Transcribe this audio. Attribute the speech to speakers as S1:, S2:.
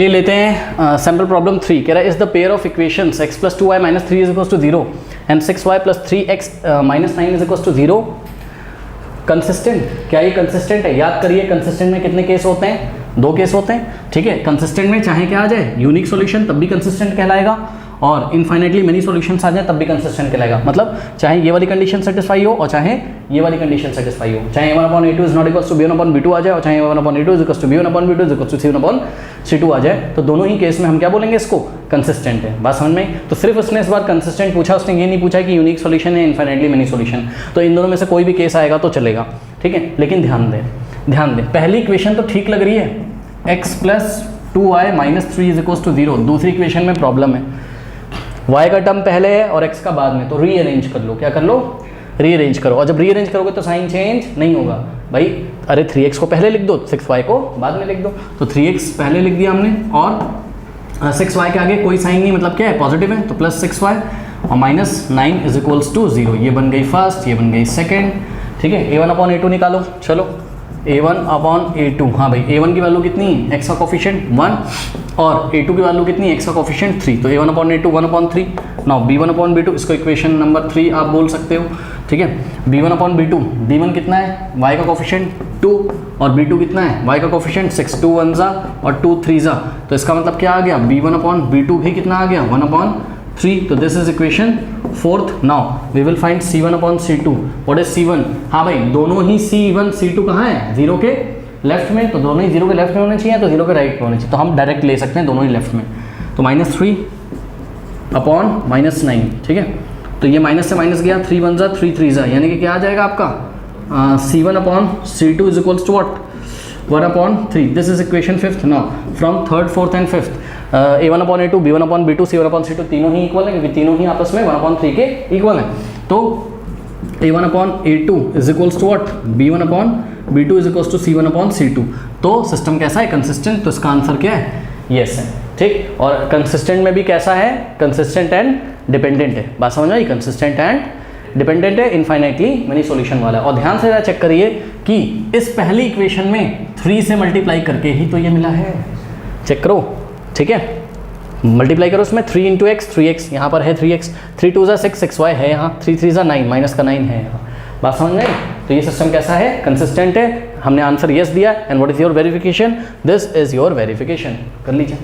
S1: ले लेते हैं सैम्पल प्रॉब्लम 3। कह रहा है is the pair of equations x + 2y - 3 is equals to 0 and 6y + 3x - 9 is equals to 0 consistent. क्या ये कंसिस्टेंट है? याद करिए कंसिस्टेंट में कितने केस होते हैं? 2 केस होते हैं, ठीक है। कंसिस्टेंट में चाहे क्या आ जाए, यूनिक सॉल्यूशन, तब भी कंसिस्टेंट कहलाएगा, और इनफाइनाइटली मेनी सॉल्यूशंस आ जाए तब भी कंसिस्टेंट कहलाएगा। मतलब चाहे ये वाली कंडीशन सेटिस्फाई हो और चाहे ये वाली कंडीशन सेटिस्फाई हो, चाहे a1/a2 is not equals to b1/b2 आ जाए और चाहे a1/a2 is equals to b1/b2 is equals to c1/c2 आ जाए, तो दोनों ही केस में हम क्या बोलेंगे, इसको कंसिस्टेंट है। बात समझ में? तो सिर्फ उसने इस बार कंसिस्टेंट पूछा, उसने ये नहीं पूछा कि यूनिक सॉल्यूशन है इनफाइनाइटली मेनी सॉल्यूशन। तो इन दोनों में से कोई भी केस आएगा तो चलेगा, ठीक है। लेकिन ध्यान दें, पहली इक्वेशन तो ठीक लग रही है, x + 2y - 3 is equals to 0। दूसरी इक्वेशन में प्रॉब्लम है, y का टर्म पहले है और x का बाद में, तो रीअरेंज कर लो। क्या कर लो? रीअरेंज करो। और जब रीअरेंज करोगे तो साइन चेंज नहीं होगा भाई। अरे 3x को पहले लिख दो, 6y को बाद में लिख दो। तो 3x पहले लिख दिया हमने और 6y के आगे कोई साइन नहीं, मतलब क्या है, पॉजिटिव है, तो +6y और -9 इज इक्वल्स टू 0। ये बन गई फर्स्ट, ये बन गई सेकेंड, ठीक है। a1/a2 निकालो। चलो a1/a2, हाँ भाई a1 की वैल्यू कितनी है, x का कोफिशिएंट 1 और a2 की वैल्यू कितनी है, x का कोफिशिएंट 3, तो a1/a2 1/3। नाउ b1/b2 इसको इक्वेशन नंबर 3 आप बोल सकते हो, ठीक है। b1/b2, b1 कितना है, y का कोफिशिएंट 2 और b2 कितना है, y का कोफिशिएंट 6, 2 1 और 2 3, तो इसका मतलब क्या आ गया, b1/b2 भी कितना आ गया, 1/3। तो this is equation 4th। Now we will find c1/c2। What is c1? हाँ भाई दोनों ही c1 c2 कहाँ है, 0 के लेफ्ट में, तो दोनों ही 0 के लेफ्ट में होने चाहिए, तो 0 के राइट में होने चाहिए, तो हम डायरेक्ट ले सकते हैं दोनों ही लेफ्ट में। तो -3/-9, ठीक है। तो ये माइनस से माइनस गया, 3 1 3 3, यानी कि क्या आ जाएगा आपका c1/c2 is equals to what, 1/3। This is equation 5th। Now from 3rd 4th and 5th a1/a2 b1/b2 c1/c2 तीनों ही इक्वल है, क्योंकि तीनों ही आपस में 1/3 के इक्वल हैं। तो a1/a2 is equals to what, b1/b2 is equals to c1/c2। तो सिस्टम कैसा है, कंसिस्टेंट। तो इसका आंसर क्या है, यस है, ठीक। और कंसिस्टेंट में भी कैसा है, कंसिस्टेंट एंड डिपेंडेंट है। बात समझ आई, कंसिस्टेंट एंड डिपेंडेंट है, इनफाइनाइटली मेनी सॉल्यूशन वाला है। और ध्यान से जरा चेक करिए कि इस पहली इक्वेशन में 3 से मल्टीप्लाई करके ही तो ये मिला है, चेक करो, ठीक है। मल्टीप्लाई करो उसमें 3 × x 3x, यहाँ पर है 3x, 3 2 6 6y है यहाँ, 3 3 9 माइनस का 9 है यहाँ। बात समझ में आई? तो ये सिस्टम कैसा है, कंसिस्टेंट है। हमने आंसर यस दिया। And what is your verification, this is your verification. कर लीजिए।